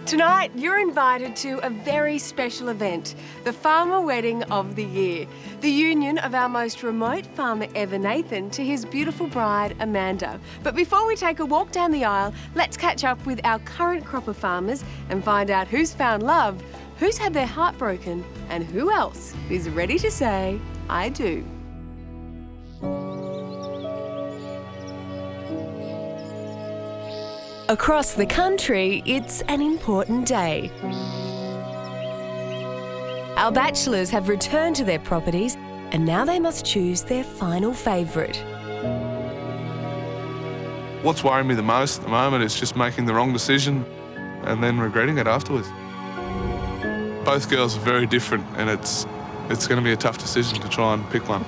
Tonight, you're invited to a very special event, the Farmer Wedding of the Year. The union of our most remote farmer ever, Nathan, to his beautiful bride, Amanda. But before we take a walk down the aisle, let's catch up with our current crop of farmers and find out who's found love, who's had their heart broken, and who else is ready to say, I do. Across the country, it's an important day. Our bachelors have returned to their properties and now they must choose their final favourite. What's worrying me the most at the moment is just making the wrong decision and then regretting it afterwards. Both girls are very different and it's going to be a tough decision to try and pick one.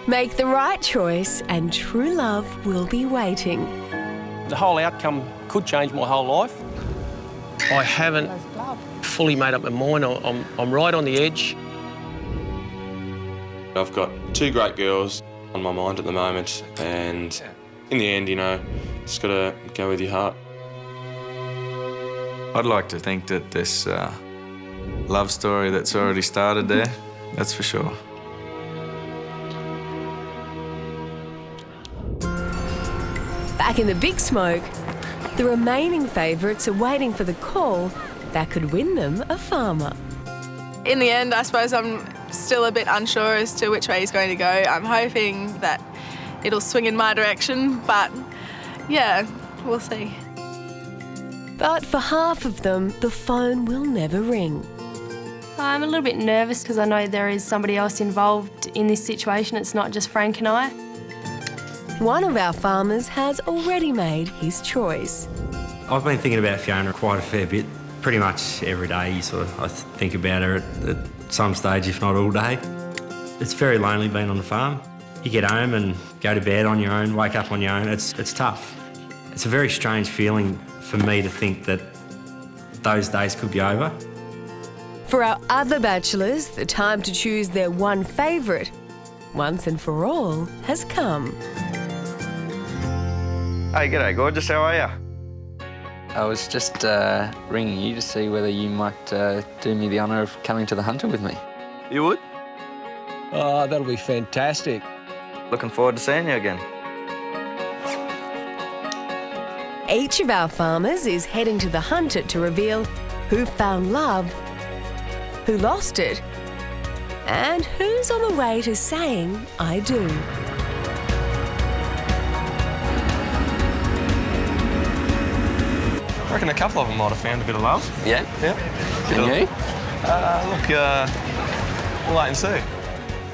Make the right choice and true love will be waiting. The whole outcome could change my whole life. I haven't fully made up my mind. I'm right on the edge. I've got two great girls on my mind at the moment, and in the end, you know, just got to go with your heart. I'd like to think that this love story that's already started there, that's for sure. Back in the big smoke, the remaining favourites are waiting for the call that could win them a farmer. In the end, I suppose I'm still a bit unsure as to which way he's going to go. I'm hoping that it'll swing in my direction, but yeah, we'll see. But for half of them, the phone will never ring. I'm a little bit nervous because I know there is somebody else involved in this situation. It's not just Frank and I. One of our farmers has already made his choice. I've been thinking about Fiona quite a fair bit. Pretty much every day I think about her at some stage, if not all day. It's very lonely being on the farm. You get home and go to bed on your own, wake up on your own. It's tough. It's a very strange feeling for me to think that those days could be over. For our other bachelors, the time to choose their one favourite, once and for all, has come. Hey, g'day, gorgeous. How are you? I was just ringing you to see whether you might do me the honour of coming to the Hunter with me. You would? Oh, that'll be fantastic. Looking forward to seeing you again. Each of our farmers is heading to the Hunter to reveal who found love, who lost it, and who's on the way to saying, I do. I reckon a couple of them might have found a bit of love. Yeah? Yeah. And you? We'll wait and see.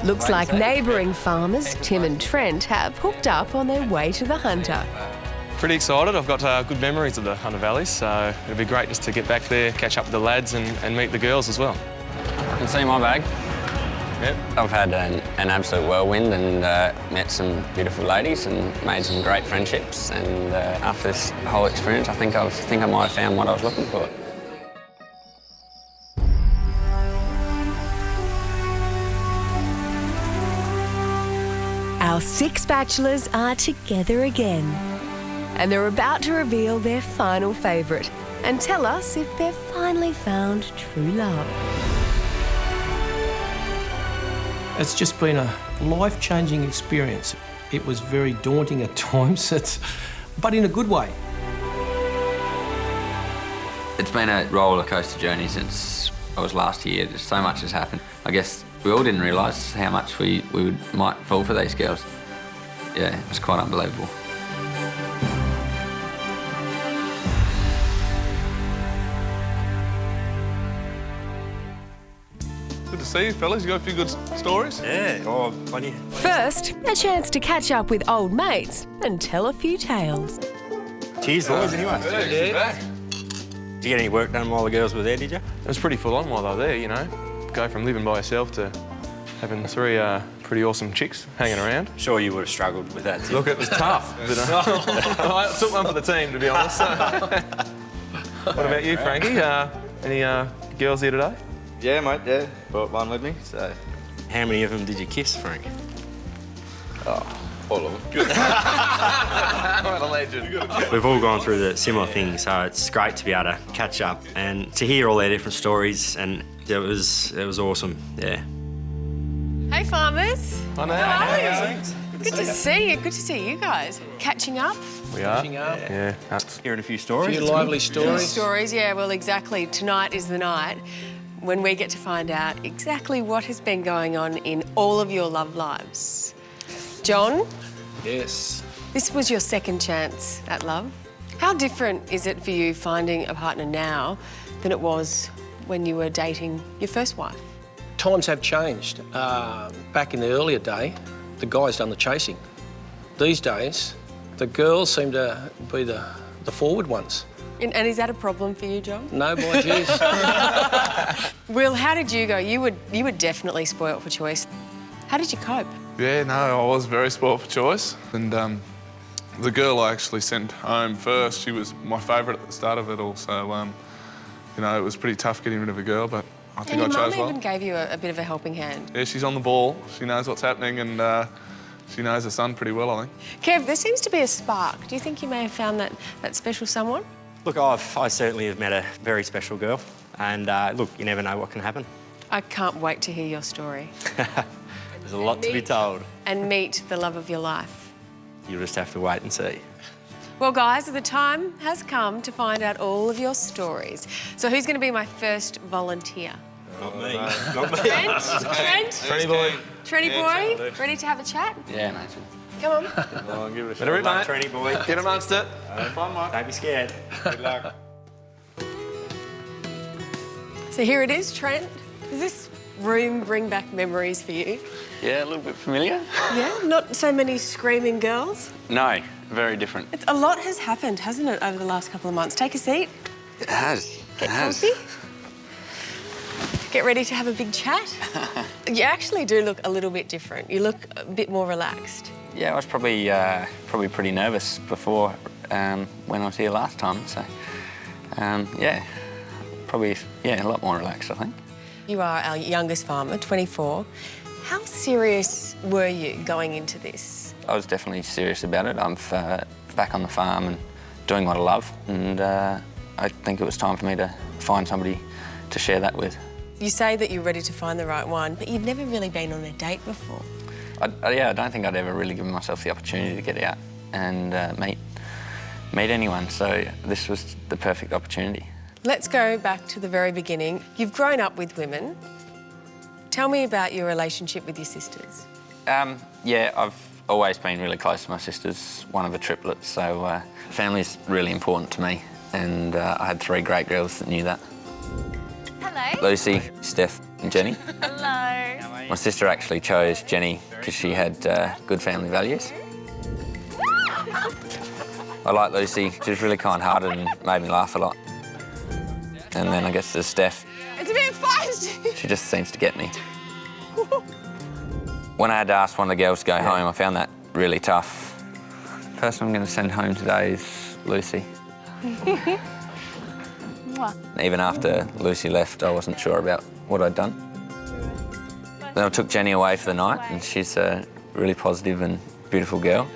Looks like neighbouring farmers, Tim and Trent, have hooked up on their way to the Hunter. Pretty excited. I've got good memories of the Hunter Valley, so it'll be great just to get back there, catch up with the lads and meet the girls as well. I can see my bag. Yep. I've had an absolute whirlwind and met some beautiful ladies and made some great friendships. And after this whole experience, I think I might have found what I was looking for. Our 6 bachelors are together again, and they're about to reveal their final favourite and tell us if they've finally found true love. It's just been a life-changing experience. It was very daunting at times, but in a good way. It's been a roller coaster journey since I was last here. Just so much has happened. I guess we all didn't realise how much we might fall for these girls. Yeah, it was quite unbelievable. Good to see you, fellas. You got a few good stories? Yeah, oh, plenty. First, a chance to catch up with old mates and tell a few tales. Cheers, boys, anyway. Yeah. Did you get any work done while the girls were there, did you? It was pretty full on while they were there, you know. Go from living by yourself to having 3 pretty awesome chicks hanging around. Sure you would have struggled with that, too. Look, it was tough. But, I took one for the team, to be honest. What about you, Frankie? Any girls here today? Yeah, mate, brought one with me, so... How many of them did you kiss, Frank? Oh, All of them. What a legend. We've all gone through the similar thing, so it's great to be able to catch up and to hear all their different stories, and it was awesome, yeah. Hey, farmers. Hi, How are you? Good to see you. Good to see you guys. Catching up. We are. Catching up. Yeah, that's Hearing a few A stories. few lively stories. Stories, yeah, well, exactly. Tonight is the night when we get to find out exactly what has been going on in all of your love lives. John, Yes. this was your second chance at love. How different is it for you finding a partner now than it was when you were dating your first wife? Times have changed. Back in the earlier day, the guys done the chasing. These days, the girls seem to be the forward ones. And is that a problem for you, John? No, by jeez. Will, how did you go? You were definitely spoilt for choice. How did you cope? Yeah, no, I was very spoilt for choice. And the girl I actually sent home first, she was my favourite at the start of it all. So, you know, it was pretty tough getting rid of a girl, but I think I And your chose mum well. even gave you a bit of a helping hand. Yeah, she's on the ball. She knows what's happening, and she knows her son pretty well, I think. Kev, there seems to be a spark. Do you think you may have found that special someone? Look, I certainly have met a very special girl, and look, you never know what can happen. I can't wait to hear your story. There's a lot to be told. And meet the love of your life. You'll just have to wait and see. Well, guys, the time has come to find out all of your stories. So who's going to be my first volunteer? Not me. Not me. Trent? Trent? Trenny boy. Trenny boy? Ready to have a chat? Yeah, mate. Come on. I'll give it a Better rip, mate. Trenny boy. Get amongst it. Don't be scared. Good luck. So here it is, Trent. Does this room bring back memories for you? Yeah, a little bit familiar. Yeah? Not so many screaming girls? No, very different. A lot has happened, hasn't it, over the last couple of months? Take a seat. It has. Get comfy. Get ready to have a big chat. You actually do look a little bit different. You look a bit more relaxed. Yeah, I was probably pretty nervous before when I was here last time. So, yeah, probably a lot more relaxed, I think. You are our youngest farmer, 24. How serious were you going into this? I was definitely serious about it. I'm back on the farm and doing what I love, and I think it was time for me to find somebody to share that with. You say that you're ready to find the right one, but you'd never really been on a date before. I don't think I'd ever really given myself the opportunity to get out and meet anyone, so this was the perfect opportunity. Let's go back to the very beginning. You've grown up with women. Tell me about your relationship with your sisters. Yeah, I've always been really close to my sisters, one of the triplets, so family's really important to me, and I had 3 great girls that knew that. Hello. Lucy, Steph and Jenny. Hello. My sister actually chose Jenny because she had good family values. I like Lucy. She was really kind-hearted and made me laugh a lot. And then I guess there's Steph. It's a bit feisty. She just seems to get me. When I had to ask one of the girls to go home, I found that really tough. The person I'm going to send home today is Lucy. Even after Lucy left, I wasn't sure about what I'd done. Then I took Jenny away for the night, and she's a really positive and beautiful girl.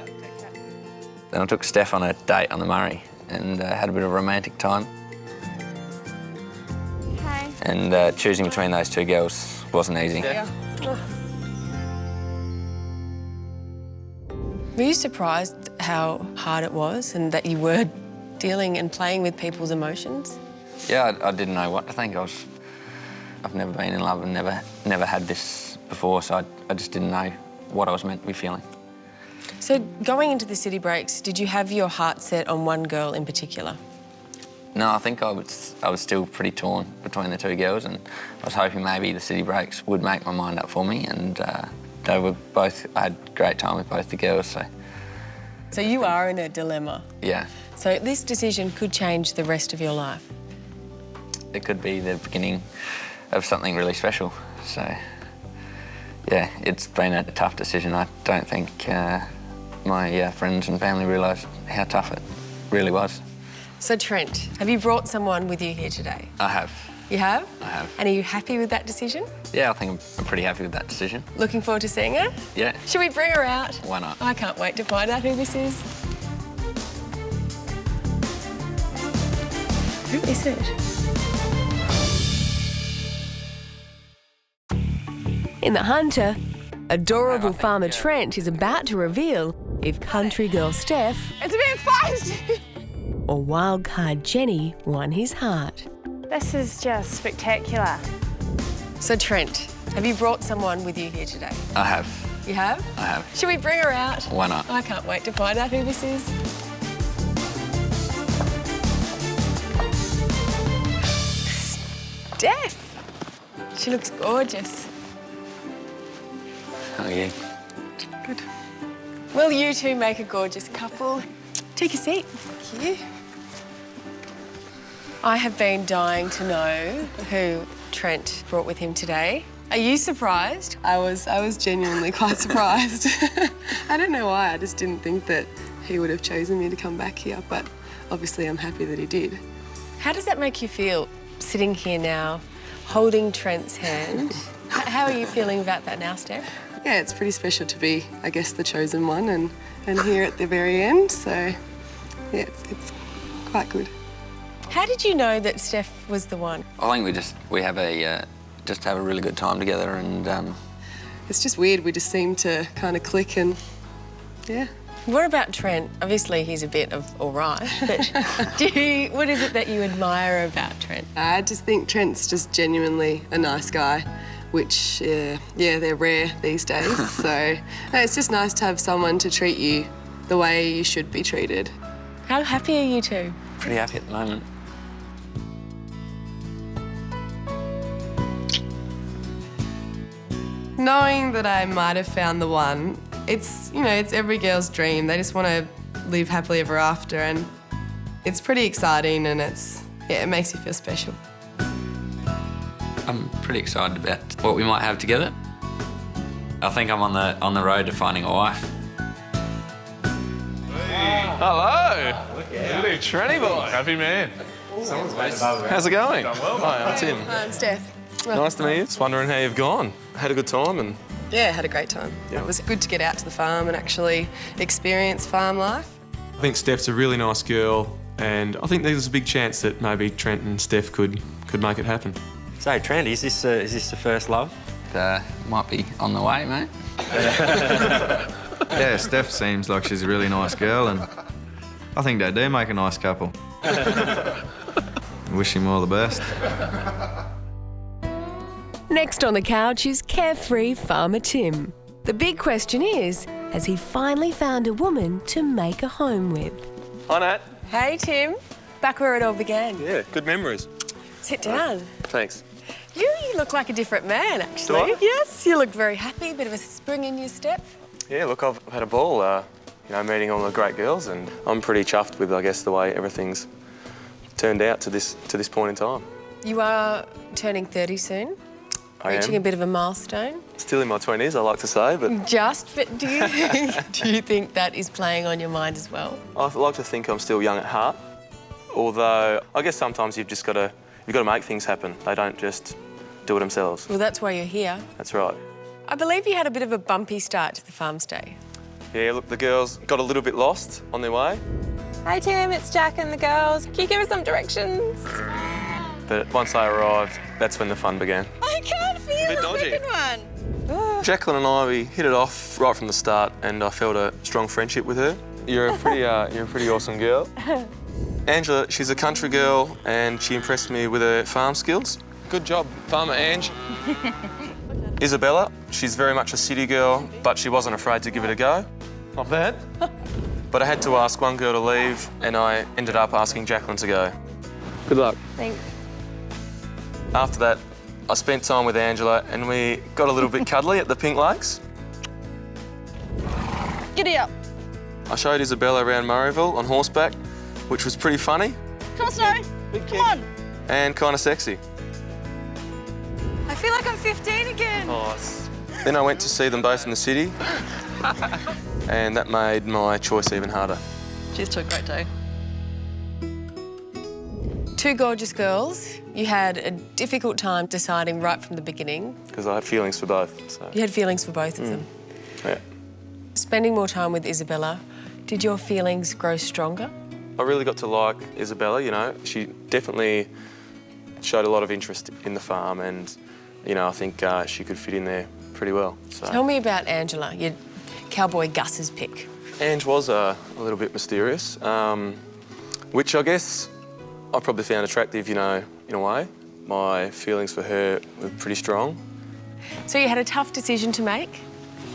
Then I took Steph on a date on the Murray and had a bit of a romantic time. Hi. And choosing between those 2 girls wasn't easy. Were you surprised how hard it was and that you were dealing and playing with people's emotions? Yeah, I didn't know what to think. I've never been in love and never had this before, so I just didn't know what I was meant to be feeling. So going into the city breaks, did you have your heart set on one girl in particular? No, I think I was still pretty torn between the 2 girls, and I was hoping maybe the city breaks would make my mind up for me, and they were both. I had a great time with both the girls, so. So you are in a dilemma. Yeah, So this decision could change the rest of your life. it could be the beginning of something really special. So, yeah, it's been a tough decision. I don't think my friends and family realised how tough it really was. So Trent, have you brought someone with you here today? I have. You have? I have. And are you happy with that decision? Yeah, I think I'm pretty happy with that decision. Looking forward to seeing her? Yeah. Should we bring her out? Why not? I can't wait to find out who this is. Who is it? In The Hunter, adorable farmer Trent is about to reveal if country girl Steph It's a bit feisty. or wild card Jenny won his heart. This is just spectacular. So Trent, have you brought someone with you here today? I have. You have? I have. Should we bring her out? Why not? I can't wait to find out who this is. Steph! She looks gorgeous. Oh, yeah. Good. Well, you two make a gorgeous couple. Take a seat. Thank you. I have been dying to know who Trent brought with him today. Are you surprised? I was genuinely quite surprised. I don't know why, I just didn't think that he would have chosen me to come back here, but obviously I'm happy that he did. How does that make you feel, sitting here now, holding Trent's hand? How are you feeling about that now, Steph? Yeah, it's pretty special to be, I guess, the chosen one and here at the very end, so yeah, it's quite good. How did you know that Steph was the one? I think we have a really good time together, and It's just weird, we just seem to kind of click and, yeah. What about Trent? Obviously he's a bit of all right, but what is it that you admire about Trent? I just think Trent's just genuinely a nice guy, which, yeah, they're rare these days. So it's just nice to have someone to treat you the way you should be treated. How happy are you two? pretty happy at the moment. Knowing that I might have found the one, it's every girl's dream. They just want to live happily ever after, and it's pretty exciting, and it makes you feel special. I'm pretty excited about what we might have together. I think I'm on the road to finding a wife. Hello. Good Trenny boy. Happy man. How's it going? Hi, I'm Tim. I'm Steph. Nice to meet you. Just wondering how you've gone. Had a good time and... Yeah, had a great time. Yeah. It was good to get out to the farm and actually experience farm life. I think Steph's a really nice girl, and I think there's a big chance that maybe Trent and Steph could make it happen. So, Trent, is this the first love? Might be on the way, mate. Yeah, Steph seems like she's a really nice girl, and I think they do make a nice couple. Wish him all the best. Next on the couch is carefree farmer Tim. The big question is, has he finally found a woman to make a home with? Hi, Nat. Hey, Tim. Back where it all began. Yeah, good memories. Sit down. Thanks. You look like a different man, actually. Do I? Yes, you look very happy, bit of a spring in your step. Yeah, look, I've had a ball, meeting all the great girls, and I'm pretty chuffed with, I guess, the way everything's turned out to this point in time. You are turning 30 soon. Reaching a bit of a milestone. Still in my 20s, I like to say, but... But do you think that is playing on your mind as well? I like to think I'm still young at heart, although I guess sometimes you've got to make things happen. They don't just do it themselves. Well, that's why you're here. That's right. I believe you had a bit of a bumpy start to the farm stay. Yeah, look, the girls got a little bit lost on their way, Hi Tim, it's Jack and the girls. Can you give us some directions? but once they arrived, that's when the fun began. I can't feel bit the dodgy. second one. Jacqueline and I, we hit it off right from the start, and I felt a strong friendship with her. You're a pretty awesome girl. Angela, she's a country girl, and she impressed me with her farm skills. Good job, Farmer Ange. Isabella, she's very much a city girl, but she wasn't afraid to give it a go. Not bad. But I had to ask one girl to leave, and I ended up asking Jacqueline to go. Good luck. Thanks. After that, I spent time with Angela, and we got a little bit cuddly at the Pink Lakes. Giddy up. I showed Isabella around Murrayville on horseback, which was pretty funny Come on, Snow. Come on. and kind of sexy. I feel like I'm 15 again. Nice. Then I went to see them both in the city, and that made my choice even harder. Cheers to a great day. Two gorgeous girls. You had a difficult time deciding right from the beginning. Because I had feelings for both. So. You had feelings for both of them. Yeah. Spending more time with Isabella, did your feelings grow stronger? I really got to like Isabella, you know. She definitely showed a lot of interest in the farm and, you know, I think she could fit in there pretty well. So. Tell me about Angela, your cowboy Gus's pick. Ange was a little bit mysterious, which I guess I probably found attractive, you know, in a way. My feelings for her were pretty strong. So you had a tough decision to make,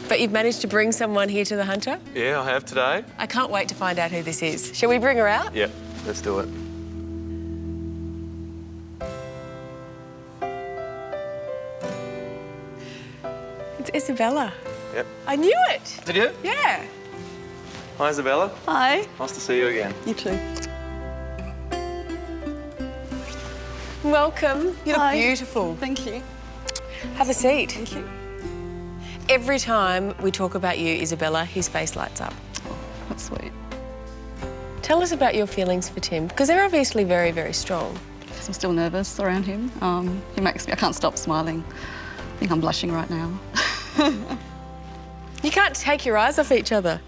but you've managed to bring someone here to the Hunter? Yeah, I have today. I can't wait to find out who this is. Shall we bring her out? Yeah, let's do it. It's Isabella. Yep. I knew it. Did you? Yeah. Hi, Isabella. Hi. Nice to see you again. You too. Welcome. You look Hi. beautiful. Thank you. Have a seat. Thank you. Every time we talk about you, Isabella, his face lights up. Oh, that's sweet. Tell us about your feelings for Tim, because they're obviously very, very strong. I'm still nervous around him. He makes me, I can't stop smiling. I think I'm blushing right now. You can't take your eyes off each other.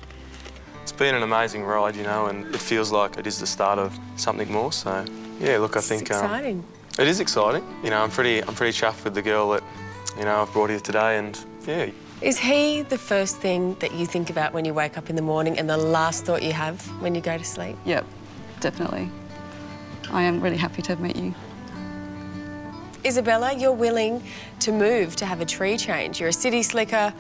It's been an amazing ride, you know, and it feels like it is the start of something more. So, yeah, look, I think It's exciting. it is exciting. You know, I'm pretty chuffed with the girl that, you know, I've brought here today, and yeah. Is he the first thing that you think about when you wake up in the morning and the last thought you have when you go to sleep? Yep, definitely. I am really happy to have met you. Isabella, you're willing to move to have a tree change. You're a city slicker,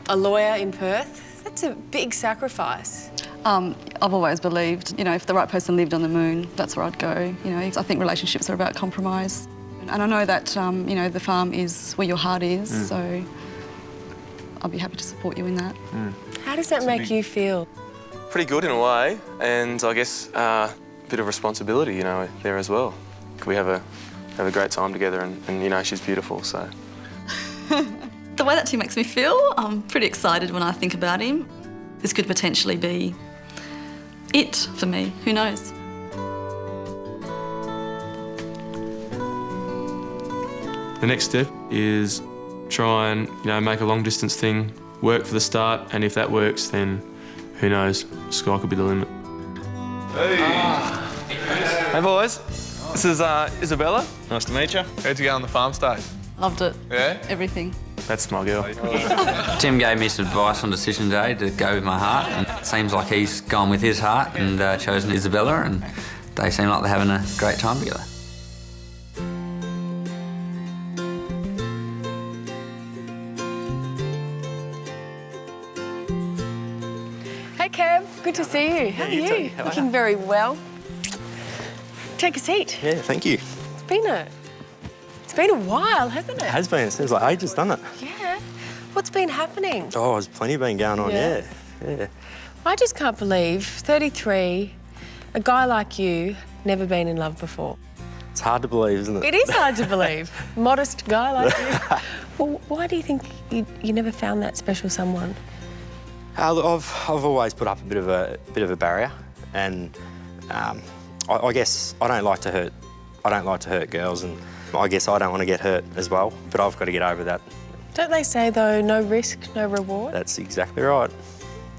a lawyer in Perth. That's a big sacrifice. I've always believed, you know, if the right person lived on the moon, that's where I'd go. You know, I think relationships are about compromise. And I know that, you know, the farm is where your heart is, so I'll be happy to support you in that. How does that make you feel? Pretty good in a way, and I guess a bit of responsibility, you know, there as well. We have a great time together, and you know, she's beautiful, so. The way that Tim makes me feel, I'm pretty excited when I think about him. This could potentially be it for me, who knows? The next step is try and, you know, make a long distance thing work for the start, and if that works, then who knows, sky could be the limit. Hey boys, this is Isabella. Nice to meet you. How'd you go on the farm stage? Loved it. Yeah? Everything. That's my girl. Tim gave me some advice on decision day to go with my heart, and it seems like he's gone with his heart and chosen Isabella, and they seem like they're having a great time together. Hey, Kev. Good to see you. How are you? Looking very well. Take a seat. Yeah, thank you. It's been a while, hasn't it? It has been. It seems like ages, doesn't it? Yeah. What's been happening? Oh, there's plenty been going on, Yeah. yeah. I just can't believe, 33, a guy like you, never been in love before. It's hard to believe, isn't it? It is hard to believe. Modest guy like you. Well, why do you think you never found that special someone? Look, I've always put up a bit of a barrier, and I guess I don't like to hurt girls, and I guess I don't want to get hurt as well. But I've got to get over that. Don't they say, though, no risk, no reward? That's exactly right.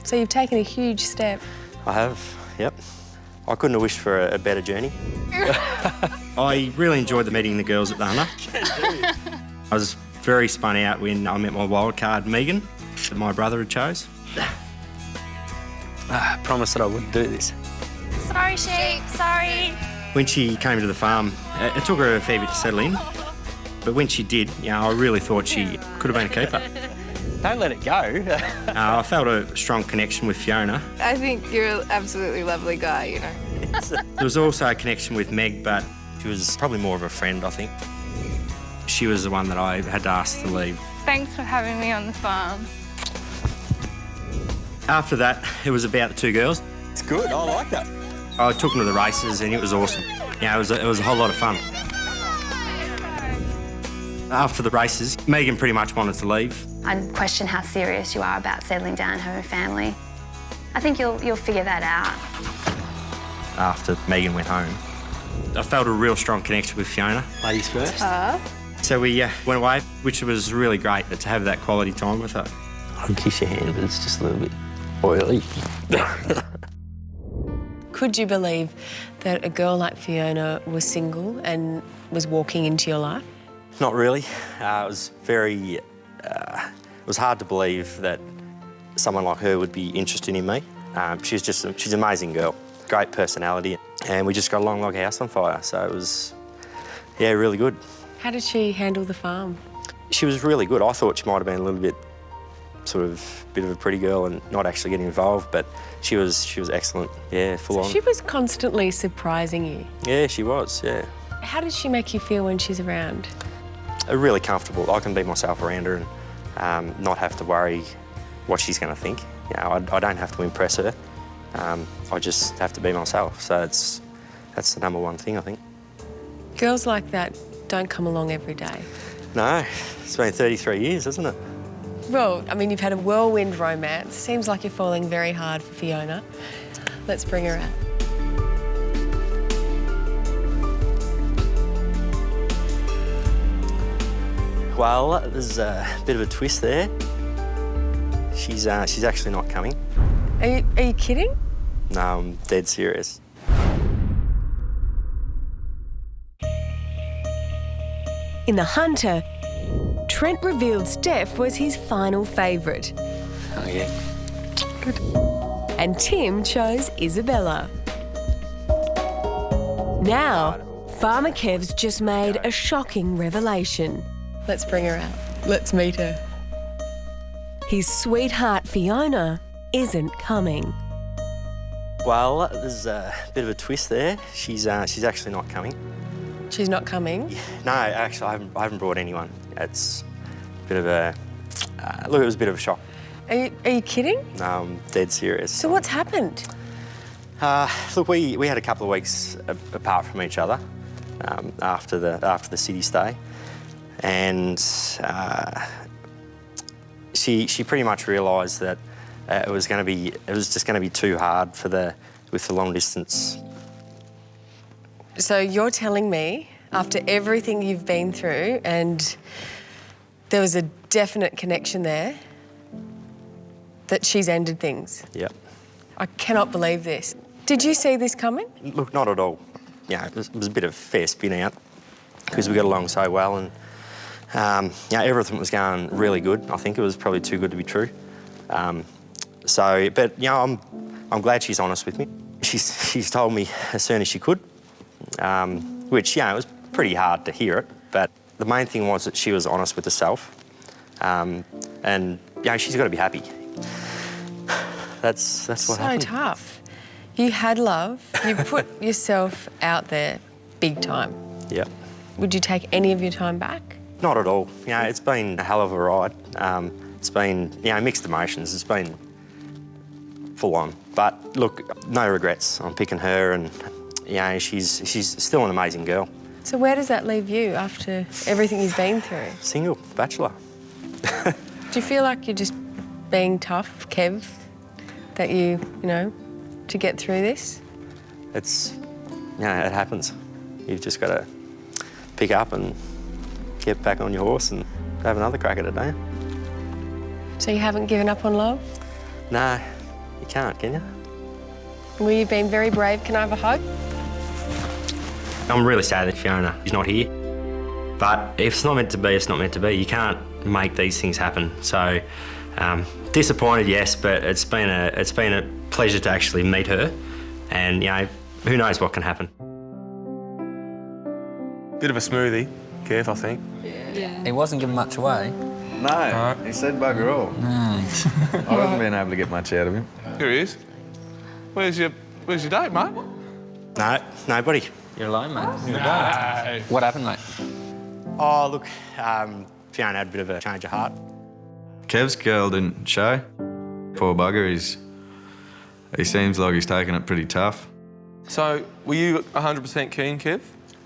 So you've taken a huge step. I have. Yep. I couldn't have wished for a better journey. I really enjoyed the meeting the girls at the Hunter. I was very spun out when I met my wild card, Megan, that my brother had chose. I promised that I wouldn't do this. Sorry, sheep, sorry. When she came to the farm, it took her a fair bit to settle in. But when she did, you know, I really thought she could have been a keeper. Don't let it go. I felt a strong connection with Fiona. I think you're an absolutely lovely guy, you know. There was also a connection with Meg, but She was probably more of a friend, I think. she was the one that I had to ask to leave. Thanks for having me on the farm. After that, it was about the two girls. It's good, I like that. I took them to the races and it was awesome. Yeah, it was a whole lot of fun. After the races, Megan pretty much wanted to leave. I'd question how serious you are about settling down and having a family. I think you'll figure that out. After Megan went home, I felt a real strong connection with Fiona. Ladies first. So we went away, which was really great to have that quality time with her. I'll kiss your hand, but it's just a little bit oily. Could you believe that a girl like Fiona was single and was walking into your life? Not really. It was very... it was hard to believe that someone like her would be interested in me. She's an amazing girl, great personality, and we just got along like a house on fire, so it was, yeah, really good. How did she handle the farm? She was really good. I thought she might have been a little bit, sort of, bit of a pretty girl and not actually getting involved, but she was excellent, yeah, full on. She was constantly surprising you. Yeah, she was, yeah. How does she make you feel when she's around? Really comfortable. I can be myself around her and not have to worry what she's going to think. You know, I don't have to impress her. I just have to be myself. So that's the number one thing, I think. Girls like that don't come along every day. No, it's been 33 years, hasn't it? Well, I mean, you've had a whirlwind romance. Seems like you're falling very hard for Fiona. Let's bring her out. Well, there's a bit of a twist there. She's actually not coming. Are you kidding? No, I'm dead serious. In The Hunter, Trent revealed Steph was his final favourite. Oh, yeah. Good. And Tim chose Isabella. Now, Farmer Kev's just made a shocking revelation. Let's bring her out. Let's meet her. His sweetheart Fiona isn't coming. Well, there's a bit of a twist there. She's actually not coming. She's not coming? No, actually, I haven't brought anyone. It's a bit of a... look, it was a bit of a shock. Are you kidding? No, I'm dead serious. So what's happened? Look, we had a couple of weeks apart from each other after the city stay, and she pretty much realised that it was just going to be too hard with the long distance. So you're telling me, after everything you've been through, and there was a definite connection there, that she's ended things? Yep. I cannot believe this. Did you see this coming? Look, not at all. Yeah, it was a bit of fair spin out because we got along so well, and everything was going really good. I think it was probably too good to be true. But I'm glad she's honest with me. She's told me as soon as she could, which it was pretty hard to hear it. But the main thing was that she was honest with herself, and she's got to be happy. That's what happened. So tough. You had love. You put yourself out there big time. Yep. Would you take any of your time back? Not at all. It's been a hell of a ride. It's been, mixed emotions. It's been full on. But look, no regrets on picking her, and she's still an amazing girl. So where does that leave you after everything you've been through? Single, bachelor. Do you feel like you're just being tough, Kev, that you to get through this? It's, it happens. You've just got to pick up and get back on your horse and have another crack at it, don't you? So you haven't given up on love? No, you can't, can you? Well, you've been very brave. Can I have a hug? I'm really sad that Fiona is not here. But if it's not meant to be, it's not meant to be. You can't make these things happen. So, disappointed, yes, but it's been a pleasure to actually meet her, and who knows what can happen. Bit of a smoothie, Kev, I think. Yeah. He wasn't giving much away. No, he said bugger all. No. I haven't been able to get much out of him. Here he is. Where's your date, mate? No, nobody. You're alone, mate. No. What happened, mate? Oh, look, Fiona had a bit of a change of heart. Kev's girl didn't show. Poor bugger, he seems like he's taking it pretty tough. So, were you 100% keen, Kev?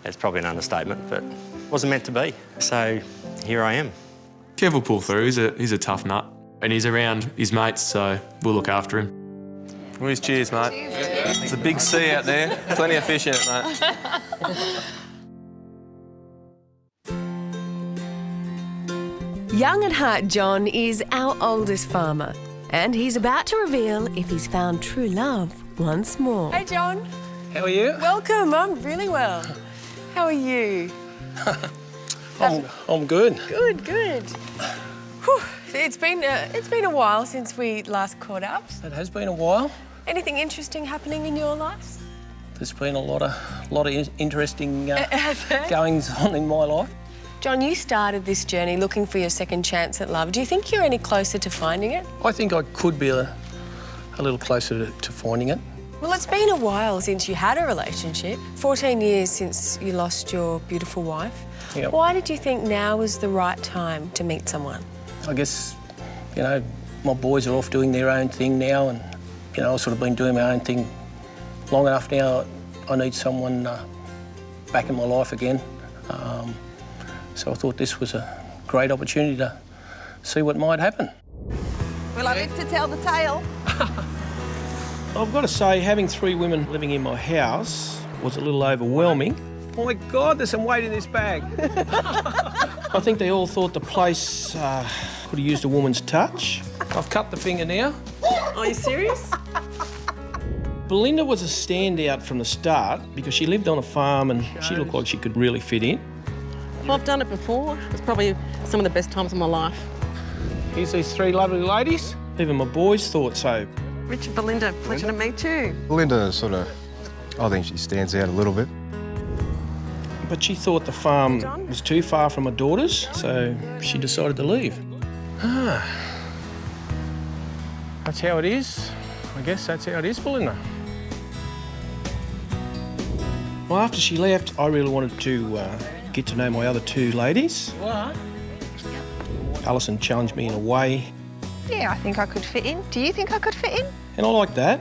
It's probably an understatement, but wasn't meant to be. So here I am. Kev will pull through. He's a tough nut, and he's around his mates, so we'll look after him. Cheers, mate. Cheers. It's a big sea out there. Plenty of fish in it, mate. Young at heart John is our oldest farmer, and he's about to reveal if he's found true love once more. Hey John. How are you? Welcome, I'm really well. How are you? I'm good. Good, good. Whew. It's been a while since we last caught up. It has been a while. Anything interesting happening in your life? There's been a lot of interesting goings on in my life. John, you started this journey looking for your second chance at love. Do you think you're any closer to finding it? I think I could be a little closer to finding it. Well, it's been a while since you had a relationship. 14 years since you lost your beautiful wife. Yep. Why did you think now was the right time to meet someone? I guess, you know, my boys are off doing their own thing now, and, you know, I've sort of been doing my own thing long enough now. I need someone back in my life again. So I thought this was a great opportunity to see what might happen. Well, I live to tell the tale. I've got to say, having 3 women living in my house was a little overwhelming. Oh my God, there's some weight in this bag. I think they all thought the place could have used a woman's touch. I've cut the finger now. Are you serious? Belinda was a standout from the start because she lived on a farm and she looked like she could really fit in. Well, I've done it before. It's probably some of the best times of my life. Here's these 3 lovely ladies. Even my boys thought so. Richard, Belinda, pleasure to meet you. Belinda I think she stands out a little bit. But she thought the farm was too far from her daughters, so she decided to leave. That's how it is. I guess that's how it is, Belinda. Well, after she left, I really wanted to get to know my other 2 ladies. What? Alison challenged me in a way, Yeah, I think I could fit in. Do you think I could fit in? and I liked that.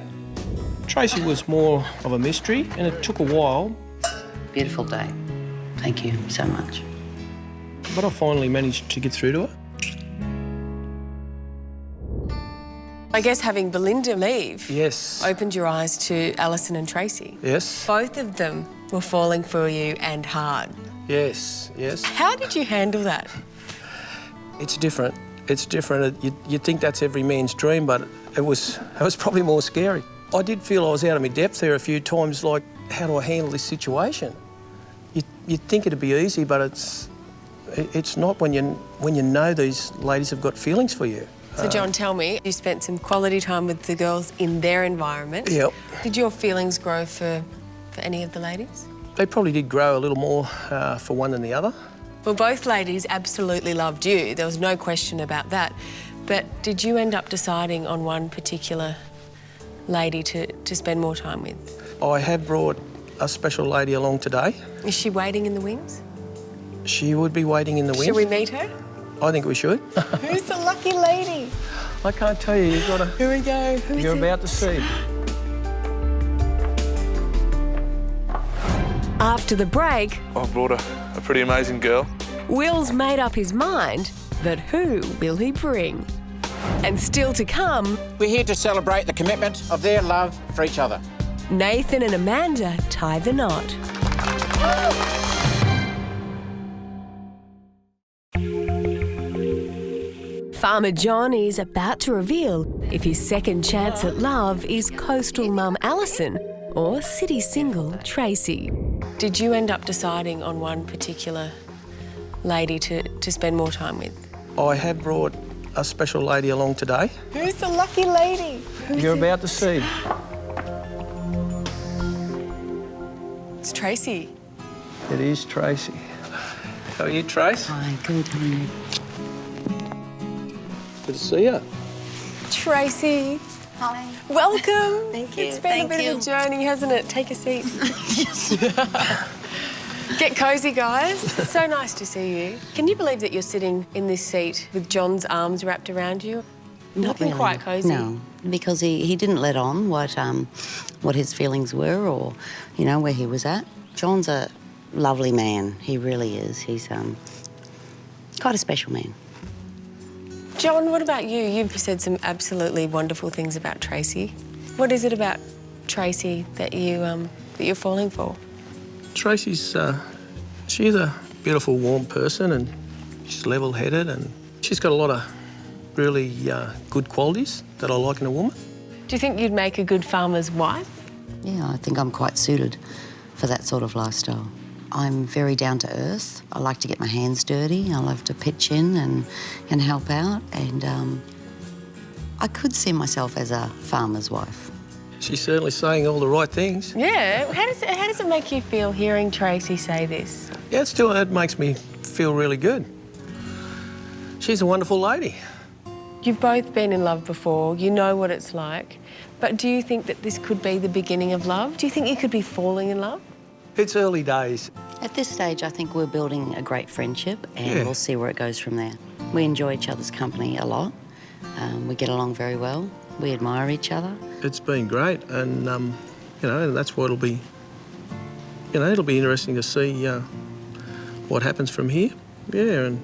Tracy was more of a mystery, and it took a while, Beautiful day. Thank you so much. but I finally managed to get through to her. I guess having Belinda leave Yes. opened your eyes to Alison and Tracy. Yes. Both of them were falling for you and hard. Yes, yes. How did you handle that? It's different. It's different. You'd think that's every man's dream, but it was probably more scary. I did feel I was out of my depth there a few times, like, how do I handle this situation? You'd think it'd be easy, but it's not when you know these ladies have got feelings for you. So, John, tell me, you spent some quality time with the girls in their environment. Yep. Did your feelings grow for any of the ladies? They probably did grow a little more for one than the other. Well, both ladies absolutely loved you. There was no question about that. But did you end up deciding on one particular lady to spend more time with? I have brought a special lady along today. Is she waiting in the wings? She would be waiting in the wings. Should we meet her? I think we should. Who's the lucky lady? I can't tell you. You've got to. Here we go. Who's You're it? about to see. After the break, I've brought a pretty amazing girl. Will's made up his mind, but who will he bring? And still to come, We're here to celebrate the commitment of their love for each other. Nathan and Amanda tie the knot. Farmer John is about to reveal if his second chance at love is coastal mum Alison or city single Tracy. Did you end up deciding on one particular lady to spend more time with? I have brought a special lady along today. Who's the lucky lady? You're about to see. It's Tracy. It is Tracy. How are you, Trace? Hi, good, how are you? Good to see you. Tracy. Hi. Welcome. Thank you. It's been a bit of a journey, hasn't it? Take a seat. Get cosy, guys. It's so nice to see you. Can you believe that you're sitting in this seat with John's arms wrapped around you? Not Looking really. quite cosy. No, because he didn't let on what his feelings were or, you know, where he was at. John's a lovely man. He really is. He's quite a special man. John, what about you? You've said some absolutely wonderful things about Tracy. What is it about Tracy that you're falling for? Tracy's, she's a beautiful, warm person, and she's level-headed, and she's got a lot of really good qualities that I like in a woman. Do you think you'd make a good farmer's wife? Yeah, I think I'm quite suited for that sort of lifestyle. I'm very down to earth. I like to get my hands dirty. I love to pitch in and help out, and I could see myself as a farmer's wife. She's certainly saying all the right things. Yeah. How does it make you feel hearing Tracy say this? Yeah, it makes me feel really good. She's a wonderful lady. You've both been in love before. You know what it's like. But do you think that this could be the beginning of love? Do you think you could be falling in love? It's early days. At this stage, I think we're building a great friendship, and we'll see where it goes from there. We enjoy each other's company a lot. We get along very well. We admire each other. It's been great, and you know, and that's what it'll be. You know, it'll be interesting to see what happens from here. Yeah, and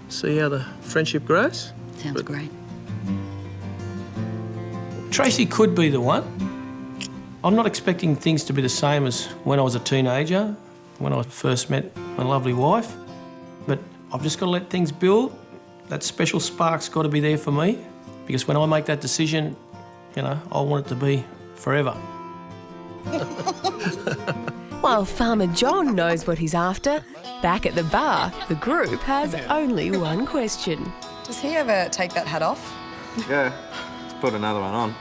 see how the friendship grows. Sounds great. Tracy could be the one. I'm not expecting things to be the same as when I was a teenager, when I first met my lovely wife. But I've just got to let things build. That special spark's got to be there for me, because when I make that decision, you know, I want it to be forever. While Farmer John knows what he's after, back at the bar, the group has only one question. Does he ever take that hat off? Yeah, let's put another one on.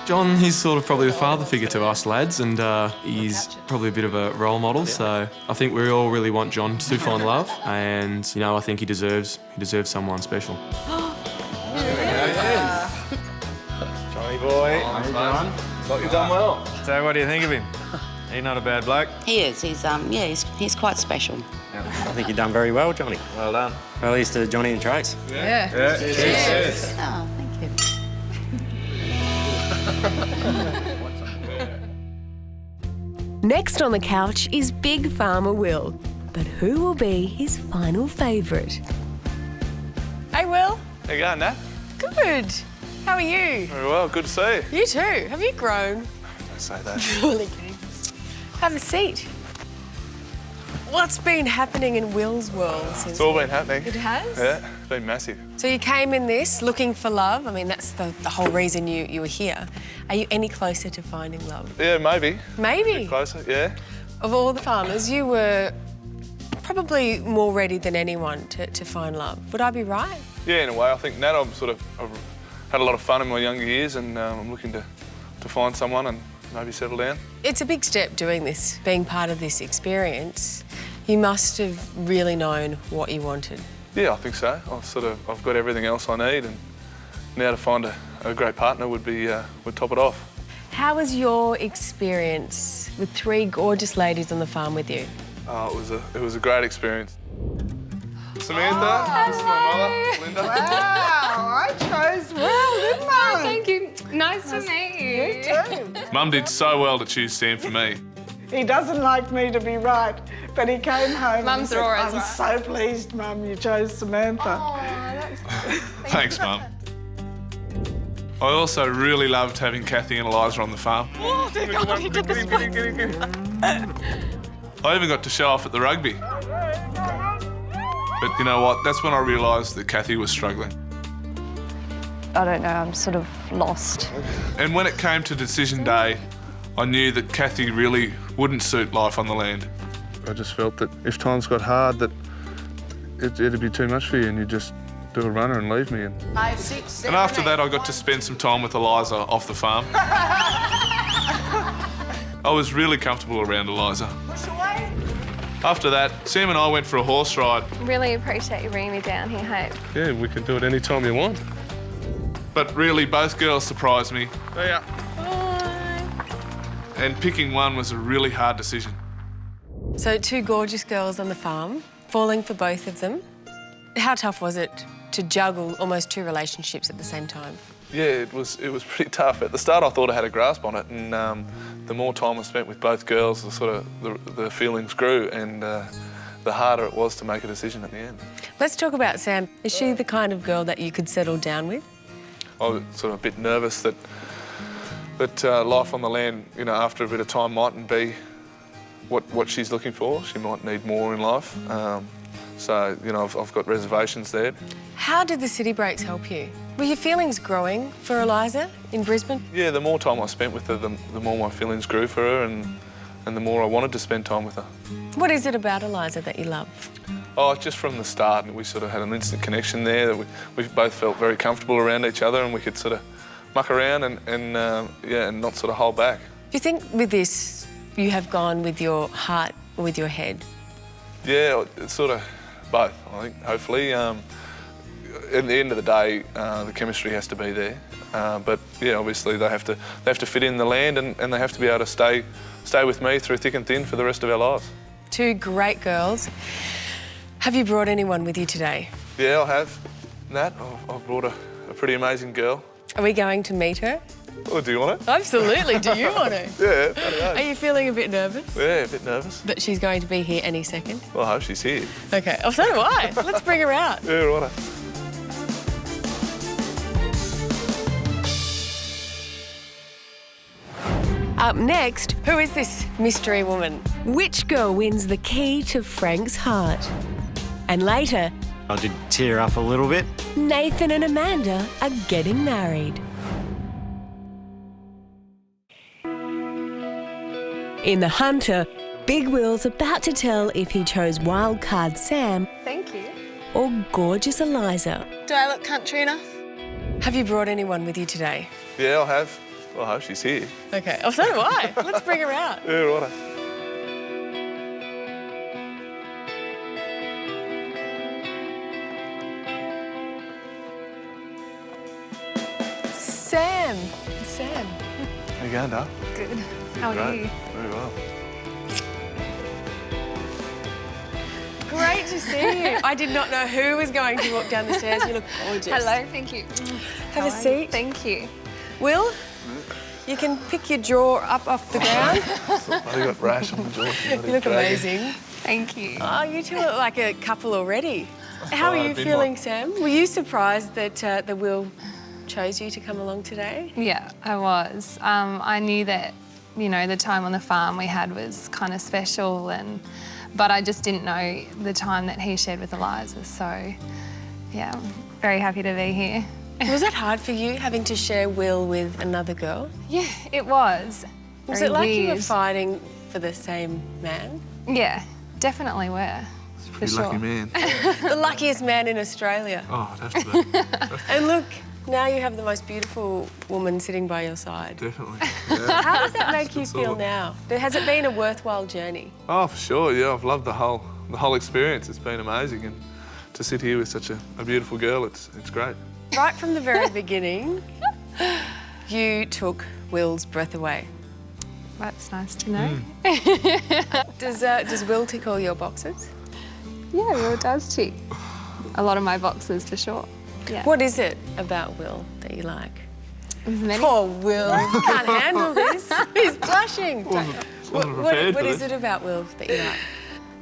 John, he's sort of probably a father figure to us lads, and he's probably a bit of a role model. So I think we all really want John to find love, and you know, I think he deserves someone special. Johnny boy. Hi, John. Thought you've done well. So what do you think of him? He's not a bad bloke. He is. He's quite special. I think you've done very well, Johnny. Well done. Well, here's to Johnny and Trace. Yeah. Cheers. Oh, thank you. Next on the couch is Big Farmer Will. But who will be his final favourite? Hey, Will. How you going, Nat? Good. How are you? Very well, good to see you. You too. Have you grown? Don't say that. Really good. Have a seat. What's been happening in Will's world since... It's all been happening. It has? Yeah, it's been massive. So you came in this looking for love. I mean, that's the whole reason you were here. Are you any closer to finding love? Yeah, maybe. Maybe? A bit closer, yeah. Of all the farmers, you were probably more ready than anyone to find love. Would I be right? Yeah, in a way. I think Nat, I've had a lot of fun in my younger years, and I'm looking to find someone and maybe settle down. It's a big step doing this, being part of this experience. You must have really known what you wanted. Yeah, I think so. I've got everything else I need, and now to find a great partner would top it off. How was your experience with 3 gorgeous ladies on the farm with you? Oh, it was a great experience. Samantha, this is my mother, Linda. Wow, I chose well, didn't I? Thank you. Nice to meet you. You too. Mum did so well to choose Sam for me. He doesn't like me to be right, but he came home Mum's and said, always I'm so pleased, Mum, you chose Samantha. Oh, that's good. Thanks, Mum. I also really loved having Kathy and Eliza on the farm. Oh, God, he did this I even got to show off at the rugby. But you know what? That's when I realised that Kathy was struggling. I don't know, I'm sort of lost. And when it came to decision day, I knew that Kathy really wouldn't suit life on the land. I just felt that if times got hard, that it'd be too much for you and you'd just do a runner and leave me. And after that, I got to spend some time with Eliza off the farm. I was really comfortable around Eliza. After that, Sam and I went for a horse ride. Really appreciate you bringing me down here, Hope. Yeah, we can do it any time you want. But really, both girls surprised me. There you are. And picking one was a really hard decision. So 2 gorgeous girls on the farm, falling for both of them. How tough was it to juggle almost 2 relationships at the same time? Yeah, it was pretty tough. At the start, I thought I had a grasp on it, and the more time I spent with both girls, the feelings grew, and the harder it was to make a decision at the end. Let's talk about Sam. Is she the kind of girl that you could settle down with? I was sort of a bit nervous that that life on the land, you know, after a bit of time mightn't be what she's looking for. She might need more in life. So, you know, I've got reservations there. How did the city breaks help you? Were your feelings growing for Eliza in Brisbane? Yeah, the more time I spent with her, the more my feelings grew for her and the more I wanted to spend time with her. What is it about Eliza that you love? Oh, just from the start, we sort of had an instant connection there that we both felt very comfortable around each other and we could sort of muck around and not sort of hold back. Do you think with this you have gone with your heart or with your head? Yeah, it's sort of both, I think, hopefully. At the end of the day, the chemistry has to be there. But yeah, obviously they have to fit in the land and they have to be able to stay with me through thick and thin for the rest of our lives. Two great girls. Have you brought anyone with you today? Yeah, I have. Nat, I've brought a pretty amazing girl. Are we going to meet her? Oh, do you want it? Absolutely. Do you want to? Yeah, I don't know. Are you feeling a bit nervous? Yeah, a bit nervous. That she's going to be here any second? Well, I hope she's here. Okay. Oh, so do I. Let's bring her out. Yeah, righto. Up next, who is this mystery woman? Which girl wins the key to Frank's heart? And later, I did tear up a little bit. Nathan and Amanda are getting married. In The Hunter, Big Will's about to tell if he chose wildcard Sam Thank you. or gorgeous Eliza. Do I look country enough? Have you brought anyone with you today? Yeah, I have. Well, I hope she's here. Okay. Oh, so do I. Let's bring her out. Yeah, righto. Sam. How you going, Dale? Good. How are Great. you? Very well. Great to see you. I did not know who was going to walk down the stairs. You look gorgeous. Hello, thank you. Have a seat. Thank you. Will, you can pick your jaw up off the ground. I got rash on the jaw. You look amazing. Thank you. Oh, you two look like a couple already. How are you feeling, Sam? Were you surprised that the Will chose you to come along today? Yeah, I was. I knew that, you know, the time on the farm we had was kind of special, but I just didn't know the time that he shared with Eliza. So, yeah, I'm very happy to be here. Was that hard for you, having to share Will with another girl? Yeah, it was. Was Very it like you were weird. fighting for the same man? Yeah, definitely were. For Pretty sure. lucky man. The luckiest man in Australia. Oh, it'd have to be. And look, now you have the most beautiful woman sitting by your side. Definitely. How does that make you It's feel all- now? Has it been a worthwhile journey? Oh, for sure. Yeah, I've loved the whole experience. It's been amazing, and to sit here with such a beautiful girl, it's great. Right from the very beginning, you took Will's breath away. That's nice to know. Does Will tick all your boxes? Yeah, Will does tick a lot of my boxes for sure. Yeah. What is it about Will that you like? There's many. Poor Will, he can't handle this. He's blushing. What is it about Will that you like?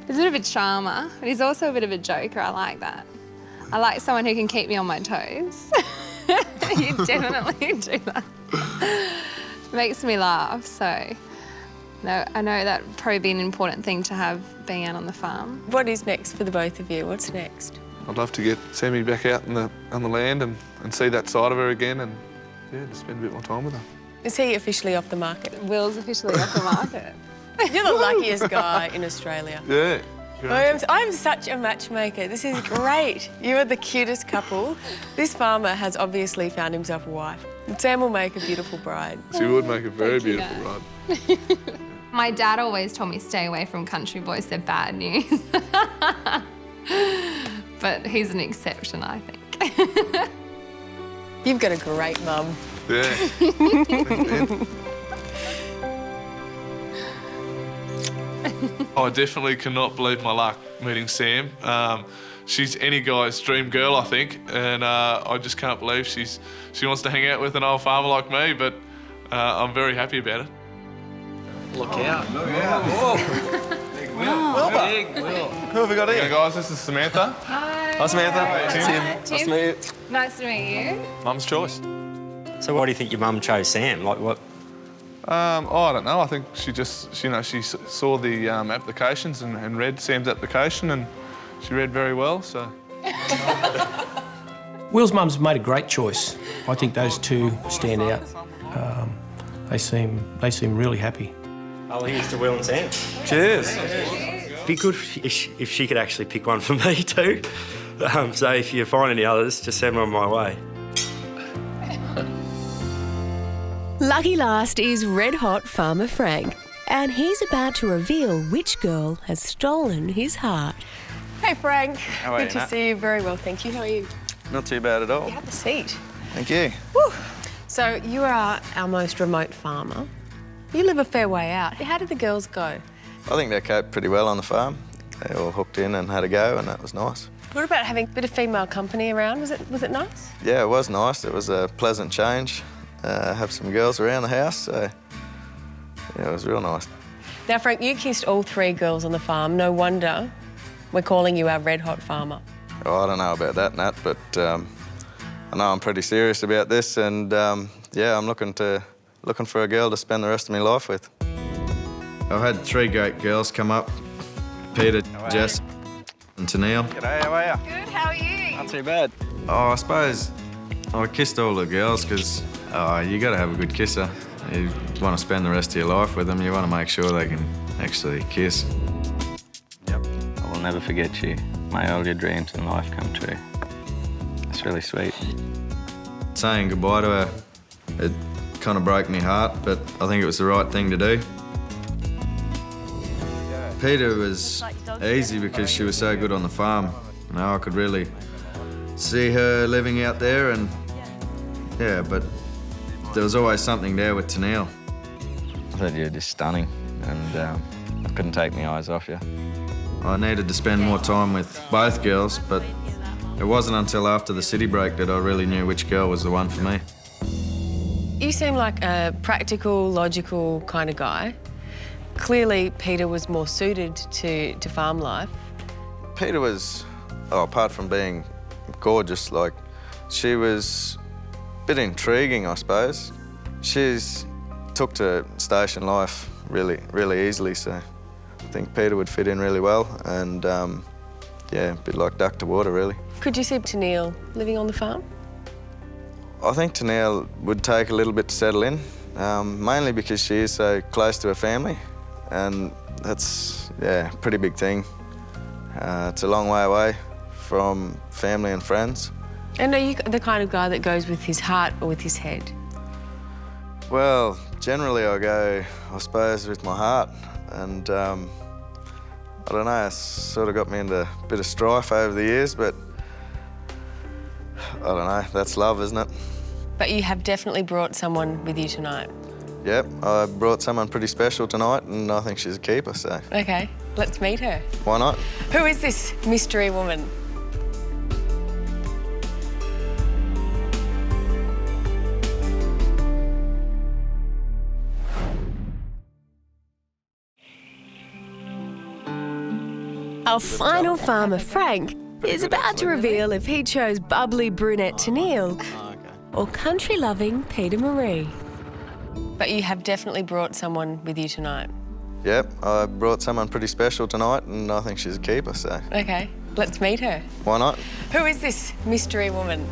He's a bit of a charmer, but he's also a bit of a joker. I like that. I like someone who can keep me on my toes. You definitely do that. Makes me laugh, so no, I know that would probably be an important thing to have being out on the farm. What is next for the both of you? What's next? I'd love to get Sammy back out on the land and see that side of her again, and yeah, just spend a bit more time with her. Is he officially off the market? Will's officially off the market. You're the luckiest guy in Australia. Yeah. I'm such a matchmaker. This is great. You are the cutest couple. This farmer has obviously found himself a wife. Sam will make a beautiful bride. She would make a very Thank you, beautiful Dad. bride. My dad always told me stay away from country boys, they're bad news. But he's an exception, I think. You've got a great mum. Yeah. I definitely cannot believe my luck meeting Sam. She's any guy's dream girl, I think, and I just can't believe she wants to hang out with an old farmer like me, but I'm very happy about it. Look out. Look out. Big Will. Big Will. Who have we got here? Guys, this is Samantha. Hi. Hi, Samantha. Hi. Tim. Hi, Tim. Nice to meet you. Nice to meet you. Mum's choice. So why do you think your mum chose Sam? Like, I don't know. I think she just, she saw the applications and read Sam's application, and she read very well, so. Will's mum's made a great choice. I think those two stand out. They seem really happy. Oh, here's to Will and Sam. Cheers. It'd be good if she could actually pick one for me too. So if you find any others, just send them my way. Lucky last is red-hot Farmer Frank, and he's about to reveal which girl has stolen his heart. Hey, Frank. How are you, Good to Nat? see you. Very well, thank you. How are you? Not too bad at all. Have a seat. Thank you. Whew. So you are our most remote farmer. You live a fair way out. How did the girls go? I think they coped pretty well on the farm. They all hooked in and had a go, and that was nice. What about having a bit of female company around? Was it nice? Yeah, it was nice. It was a pleasant change. Have some girls around the house, so yeah, it was real nice. Now, Frank, you kissed all 3 girls on the farm. No wonder we're calling you our red-hot farmer. Oh, I don't know about that, Nat, but I know I'm pretty serious about this, and yeah, I'm looking for a girl to spend the rest of my life with. I've had 3 great girls come up: Peter, Jess, and Tennille. G'day, how are you? Good, how are you? Not too bad. Oh, I suppose I kissed all the girls because you got to have a good kisser. You want to spend the rest of your life with them. You want to make sure they can actually kiss. Yep. I will never forget you. May all your dreams in life come true. It's really sweet. Saying goodbye to her, it kind of broke my heart, but I think it was the right thing to do. Peter was easy because she was so good on the farm. You know, I could really see her living out there, and yeah, but there was always something there with Tennille. I thought you were just stunning, and I couldn't take my eyes off you. I needed to spend more time with both girls, but it wasn't until after the city break that I really knew which girl was the one for me. You seem like a practical, logical kind of guy. Clearly, Peter was more suited to farm life. Peter was, apart from being gorgeous, like, she was a bit intriguing, I suppose. She's took to station life really easily, so I think Peter would fit in really well, and yeah, a bit like duck to water, really. Could you see Tennille living on the farm? I think Tennille would take a little bit to settle in, mainly because she is so close to her family, and that's, yeah, a pretty big thing. It's a long way away from family and friends. And are you the kind of guy that goes with his heart or with his head? Well, generally I go, I suppose, with my heart, and I don't know, it's sort of got me into a bit of strife over the years, but I don't know, that's love, isn't it? But you have definitely brought someone with you tonight. Yep, I brought someone pretty special tonight, and I think she's a keeper, so. Okay, let's meet her. Why not? Who is this mystery woman? Our final farmer, Frank, is about to reveal if he chose bubbly brunette Tennille or country-loving Peter Marie. But you have definitely brought someone with you tonight. Yep, I brought someone pretty special tonight, and I think she's a keeper, so. Okay, let's meet her. Why not? Who is this mystery woman?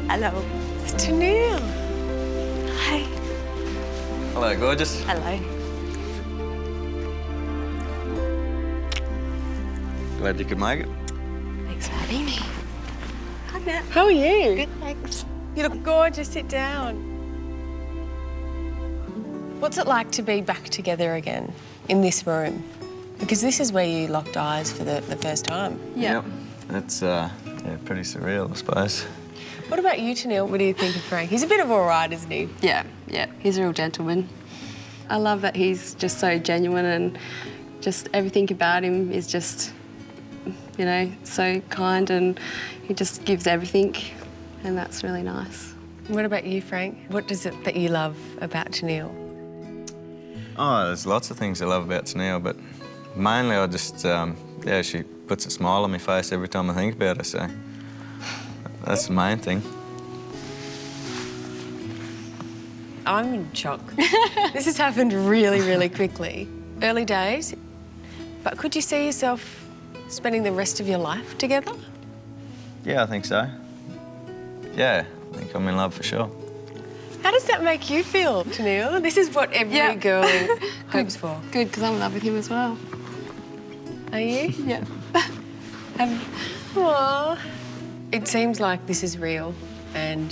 Hello. It's Tennille. Hi. Hello, gorgeous. Hello. Glad you could make it. Thanks for having me. Hi, Nat. How are you? Good, thanks. You look gorgeous. Sit down. What's it like to be back together again in this room? Because this is where you locked eyes for the first time. Yep. It's yeah, pretty surreal, I suppose. What about you, Tennille? What do you think of Frank? He's a bit of all right, isn't he? Yeah, he's a real gentleman. I love that he's just so genuine, and just everything about him is just, you know, so kind, and he just gives everything, and that's really nice. What about you, Frank? What is it that you love about Tennille? Oh, there's lots of things I love about Tennille, but mainly I just, yeah, puts a smile on my face every time I think about her, so that's the main thing. I'm in shock. This has happened really, really quickly. Early days, but could you see yourself spending the rest of your life together? Yeah, I think so. Yeah, I think I'm in love for sure. How does that make you feel, Tennille? This is what every girl hopes for. Good, because I'm in love with him as well. Are you? Yeah. Aww. It seems like this is real and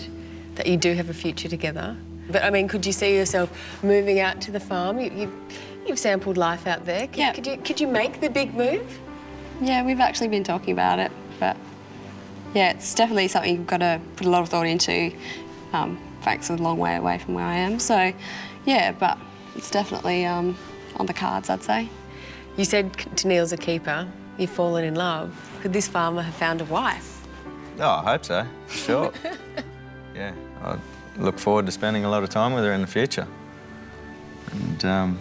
that you do have a future together. But, I mean, could you see yourself moving out to the farm? You've sampled life out there. Could you make the big move? Yeah, we've actually been talking about it, but yeah, it's definitely something you've got to put a lot of thought into. Frank's a long way away from where I am, so yeah, but it's definitely on the cards, I'd say. You said Tennille's a keeper. You've fallen in love. Could this farmer have found a wife? Oh, I hope so, for sure. Yeah, I look forward to spending a lot of time with her in the future. And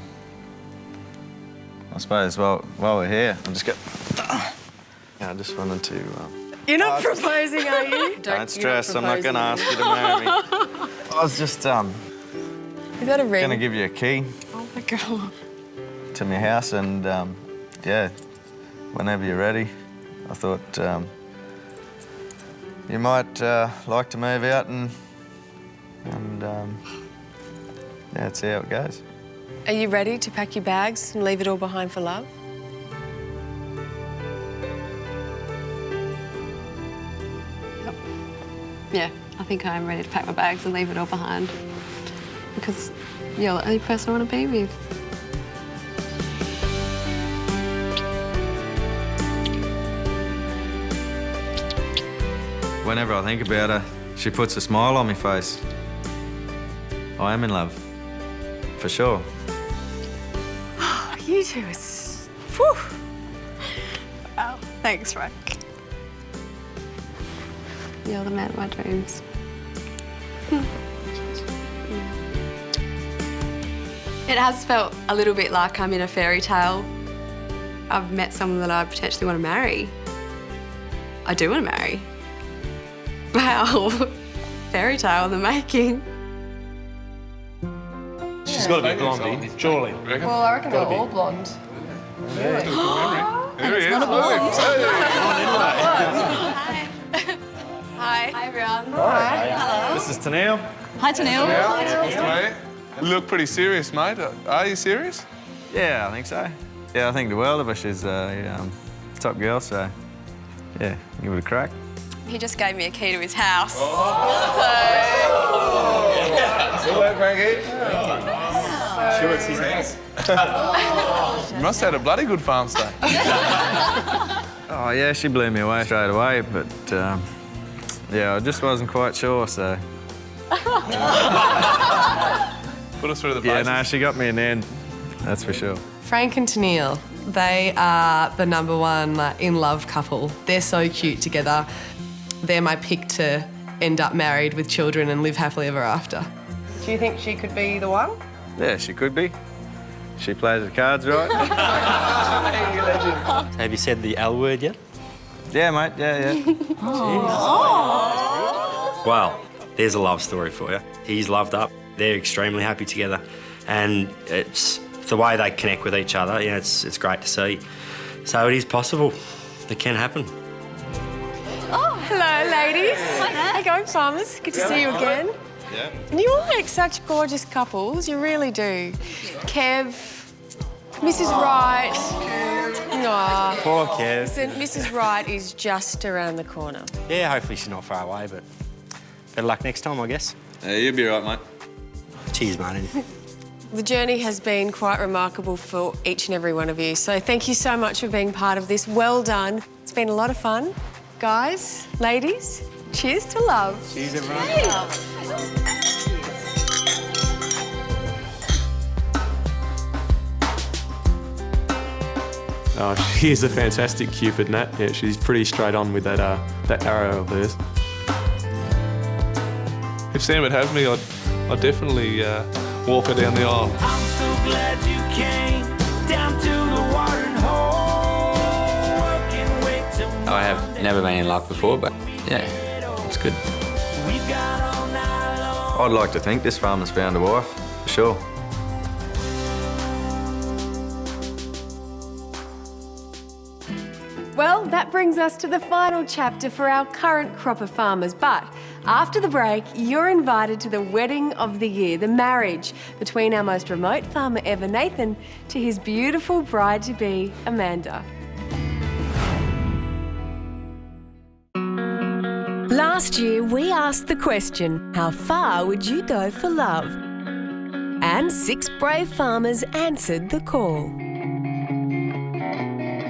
I suppose while we're here, I'll just get... Yeah, I just wanted to... You're not proposing, are you? Don't stress, I'm not going to ask you to marry me. I was just Is that a ring? going to give you a key Oh my God. to my house, and yeah, whenever you're ready, I thought you might like to move out and yeah, see how it goes. Are you ready to pack your bags and leave it all behind for love? Yeah, I think I'm ready to pack my bags and leave it all behind because you're the only person I want to be with. Whenever I think about her, she puts a smile on my face. I am in love, for sure. You two are... Whew. Wow, thanks, Frank. You're the man of my dreams. It has felt a little bit like I'm in a fairy tale. I've met someone that I potentially want to marry. I do want to marry. Wow, fairy tale in the making. She's got to be blondie, surely. Well, I reckon they're all blonde. There he is. not a blonde. Hi. Hi, everyone. Hi. Hello. This is Tennille. Hi, Tennille. You look pretty serious, mate. Are you serious? Yeah, I think so. Yeah, I think the world of her. She's a top girl, so yeah, give it a crack. He just gave me a key to his house. Good work, Frankie. Sure, it's his house. You must have had a bloody good farm stay. Oh yeah, she blew me away straight away, but yeah, I just wasn't quite sure, so. Put us through the Yeah, paces. no, she got me in the end, that's for sure. Frank and Tennille, they are the #1 in-love couple. They're so cute together. They're my pick to end up married with children and live happily ever after. Do you think she could be the one? Yeah, she could be. She plays the cards right. Have you said the L word yet? Yeah, mate, yeah. Well, there's a love story for you. He's loved up. They're extremely happy together. And it's the way they connect with each other, you know, it's great to see. So it is possible. It can happen. Oh, hello, ladies. Hi there. How you going, farmers? Good to see you again. Yeah. And you all make such gorgeous couples, you really do. Kev, Mrs. Wright. Aw. Poor Kev. Listen, Mrs. Wright is just around the corner. Yeah, hopefully she's not far away, but better luck next time, I guess. Yeah, you'll be right, mate. Cheers, mate. The journey has been quite remarkable for each and every one of you, so thank you so much for being part of this. Well done. It's been a lot of fun. Guys, ladies, cheers to love. Cheers, everyone. Oh, she is a fantastic Cupid, Nat. Yeah, she's pretty straight on with that arrow of hers. If Sam would have me, I'd definitely walk her down the aisle. I'm so glad you came down to the watering hole, working with I have never been in love before, but yeah, it's good. I'd like to think this farmer's found a wife, for sure. Well, that brings us to the final chapter for our current crop of farmers. But after the break, you're invited to the wedding of the year, the marriage between our most remote farmer ever, Nathan, to his beautiful bride-to-be, Amanda. Last year, we asked the question, how far would you go for love? And 6 brave farmers answered the call.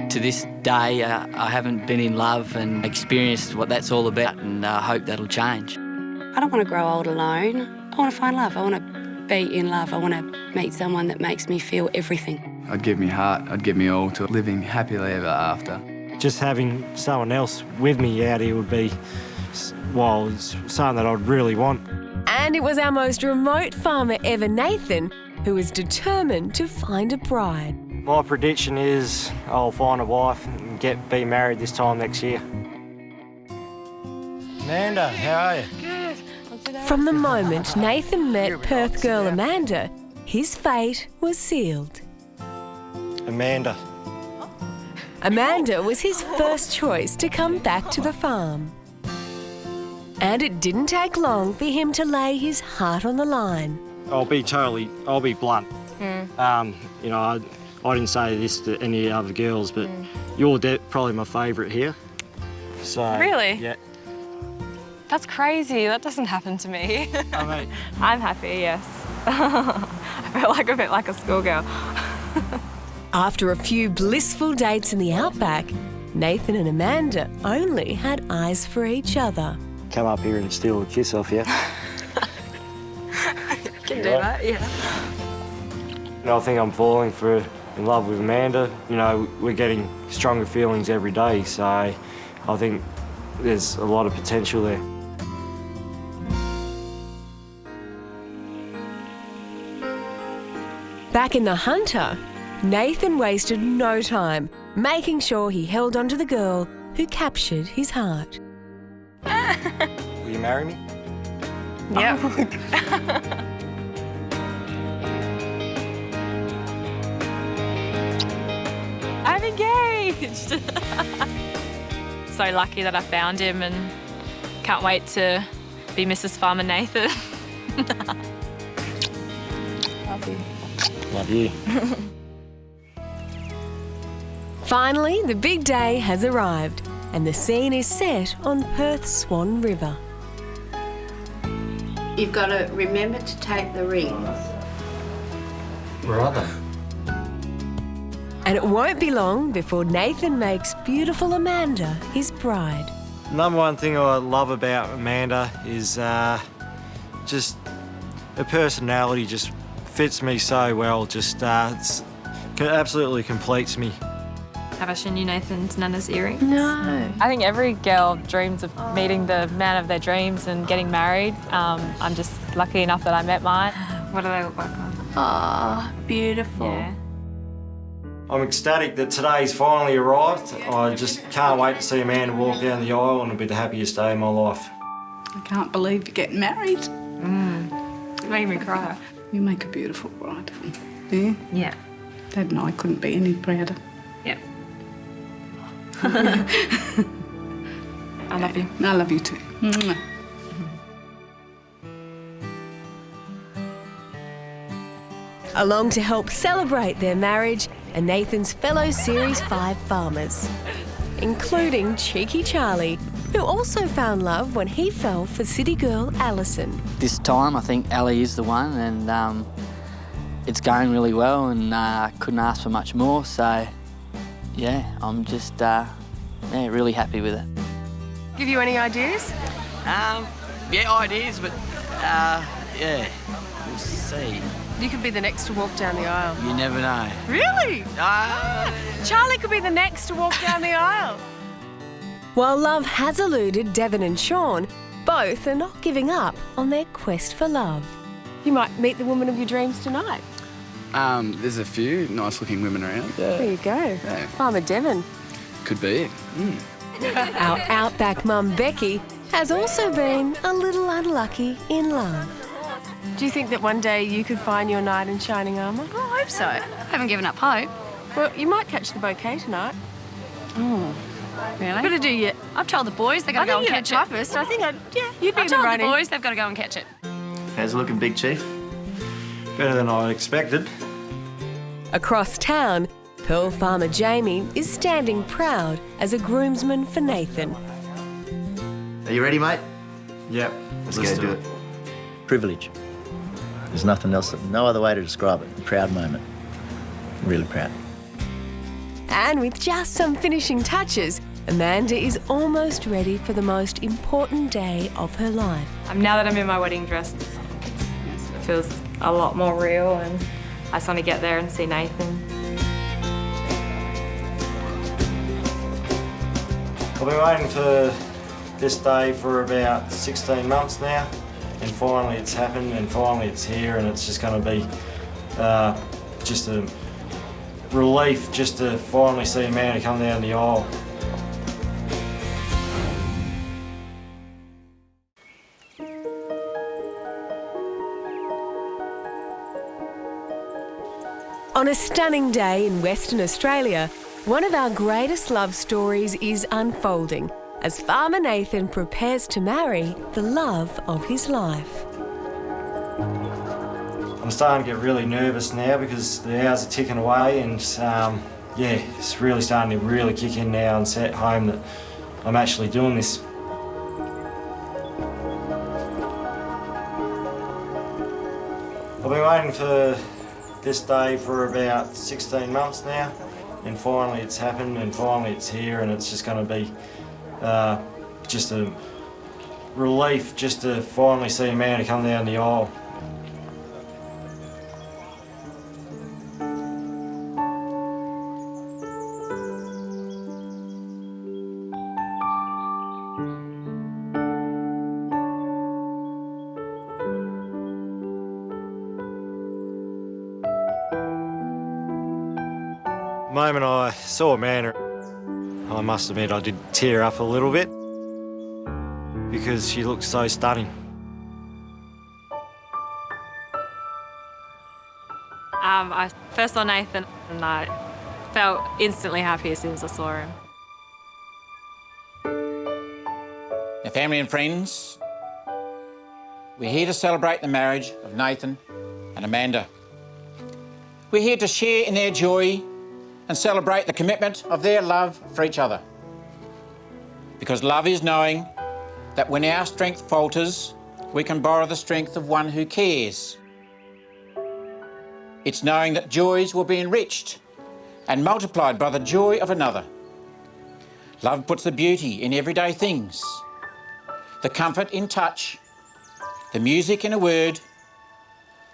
To this day, I haven't been in love and experienced what that's all about, and I hope that'll change. I don't want to grow old alone. I want to find love. I want to be in love. I want to meet someone that makes me feel everything. I'd give me heart, I'd give me all to living happily ever after. Just having someone else with me out here would be, well, it's something that I'd really want. And it was our most remote farmer ever, Nathan, who was determined to find a bride. My prediction is I'll find a wife and be married this time next year. Amanda, how are you? Good. From the moment Nathan met Perth girl Amanda, his fate was sealed. Amanda. Amanda was his first choice to come back to the farm. And it didn't take long for him to lay his heart on the line. I'll be blunt. You know, I didn't say this to any other girls, but you're probably my favourite here. So Really? Yeah. That's crazy. That doesn't happen to me. I mean, I'm happy, yes. I feel like a bit like a schoolgirl. After a few blissful dates in the outback, Nathan and Amanda only had eyes for each other. come up here and steal a kiss off you. Can do that, yeah. You know, I think I'm falling in love with Amanda. You know, we're getting stronger feelings every day, so I think there's a lot of potential there. Back in the Hunter, Nathan wasted no time making sure he held on to the girl who captured his heart. Will you marry me? Yep. I'm engaged! So lucky that I found him and can't wait to be Mrs. Farmer Nathan. Love you. Love you. Finally, the big day has arrived and the scene is set on Perth's Swan River. You've got to remember to take the rings. Where are they? And it won't be long before Nathan makes beautiful Amanda his bride. Number one thing I love about Amanda is just her personality just fits me so well, just absolutely completes me. Have I shown you Nathan's Nana's earrings? No. I think every girl dreams of meeting the man of their dreams and getting married. I'm just lucky enough that I met mine. What do they look like? Oh, beautiful. Yeah. I'm ecstatic that today's finally arrived. I just can't wait to see Amanda walk down the aisle, and it'll be the happiest day of my life. I can't believe you're getting married. It made me cry. You make a beautiful bride. Do you? Yeah. Dad and I couldn't be any prouder. Yep. I love you. I love you too. Along to help celebrate their marriage are Nathan's fellow Series 5 farmers, including Cheeky Charlie, who also found love when he fell for city girl Alison. This time, I think Ali is the one, and it's going really well, and I couldn't ask for much more. So, yeah, I'm just really happy with it. Give you any ideas? Yeah, ideas, but yeah, we'll see. You could be the next to walk down the aisle. You never know. Really? Charlie could be the next to walk down the aisle. While love has eluded Devon and Sean, both are not giving up on their quest for love. You might meet the woman of your dreams tonight. There's a few nice-looking women around. There you go. Yeah. Farmer Devon. Could be. Our outback mum, Becky, has also been a little unlucky in love. Do you think that one day you could find your knight in shining armour? Oh, I hope so. I haven't given up hope. Well, you might catch the bouquet tonight. Oh, really? Gotta do you. I've told the boys they've got to go and catch it. Typist. I think you'd be I've in the told running. the boys they've got to go and catch it. How's it looking, Big Chief? Better than I expected. Across town, Pearl Farmer Jamie is standing proud as a groomsman for Nathan. Are you ready, mate? Yep. Let's go do it. Privilege. There's nothing else, no other way to describe it. A proud moment. Really proud. And with just some finishing touches, Amanda is almost ready for the most important day of her life. Now that I'm in my wedding dress, it feels a lot more real, and I just want to get there and see Nathan. I've been waiting for this day for about 16 months now, and finally it's happened, and finally it's here, and it's just going to be just a relief just to finally see Amanda come down the aisle. On a stunning day in Western Australia, one of our greatest love stories is unfolding as Farmer Nathan prepares to marry the love of his life. I'm starting to get really nervous now because the hours are ticking away, and yeah, it's really starting to really kick in now and set home that I'm actually doing this. I've been waiting for this day for about 16 months now, and finally it's happened, and finally it's here, and it's just going to be just a relief just to finally see Amanda come down the aisle. The moment I saw Amanda, I must admit I did tear up a little bit because she looked so stunning. I first saw Nathan and I felt instantly happy as soon as I saw him. Now, family and friends, we're here to celebrate the marriage of Nathan and Amanda. We're here to share in their joy and celebrate the commitment of their love for each other. Because love is knowing that when our strength falters, we can borrow the strength of one who cares. It's knowing that joys will be enriched and multiplied by the joy of another. Love puts the beauty in everyday things, the comfort in touch, the music in a word,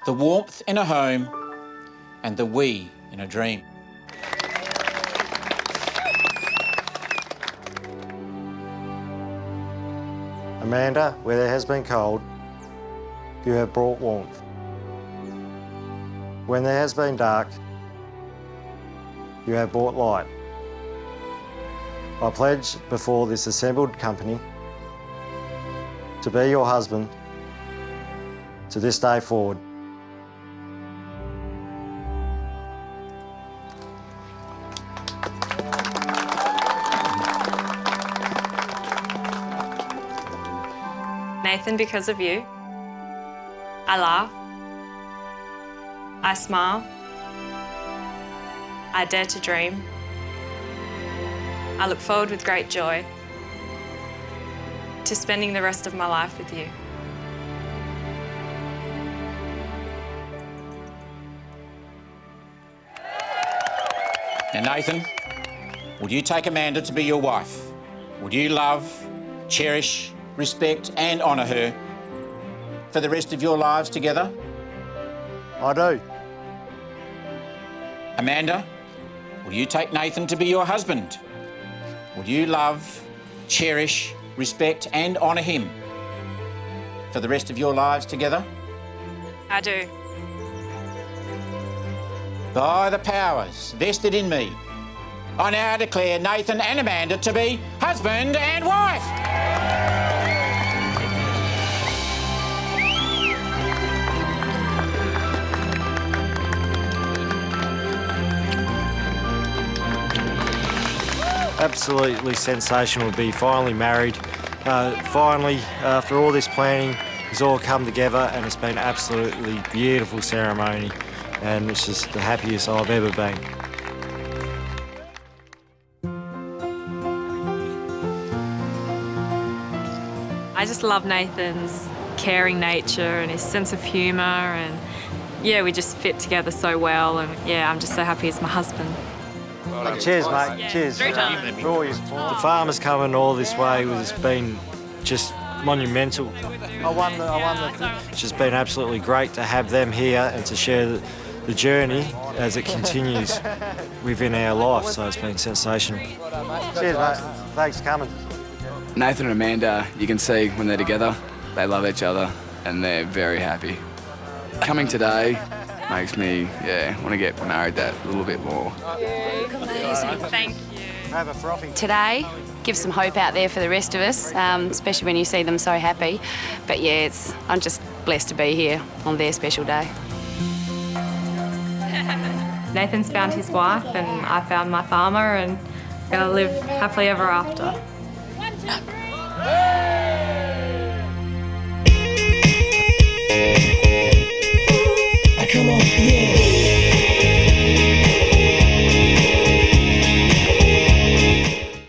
the warmth in a home, and the we in a dream. Amanda, where there has been cold, you have brought warmth. When there has been dark, you have brought light. I pledge before this assembled company to be your husband to this day forward. Nathan, because of you, I laugh, I smile, I dare to dream. I look forward with great joy to spending the rest of my life with you. Now, Nathan, would you take Amanda to be your wife? Would you love, cherish, respect and honour her for the rest of your lives together? I do. Amanda, will you take Nathan to be your husband? Will you love, cherish, respect and honour him for the rest of your lives together? I do. By the powers vested in me I now declare Nathan and Amanda to be husband and wife. Absolutely sensational to be finally married. Finally, after all this planning, it's all come together and it's been absolutely beautiful ceremony, and it's just the happiest I've ever been. I just love Nathan's caring nature and his sense of humour, and yeah, we just fit together so well, and yeah, I'm just so happy he's my husband. Cheers, mate. Yeah. Cheers. 3 times. For all your support. The farmers coming all this way has been just monumental. I won the It's just been absolutely great to have them here and to share the journey as it continues within our life, so it's been sensational. Cheers, mate. Thanks for coming. Nathan and Amanda, you can see when they're together, they love each other and they're very happy. Coming today makes me, want to get married that little bit more. Amazing. Thank you. Have a frothy. Today gives some hope out there for the rest of us, especially when you see them so happy. But yeah, I'm just blessed to be here on their special day. Nathan's found his wife and I found my farmer, and we're going to live happily ever after.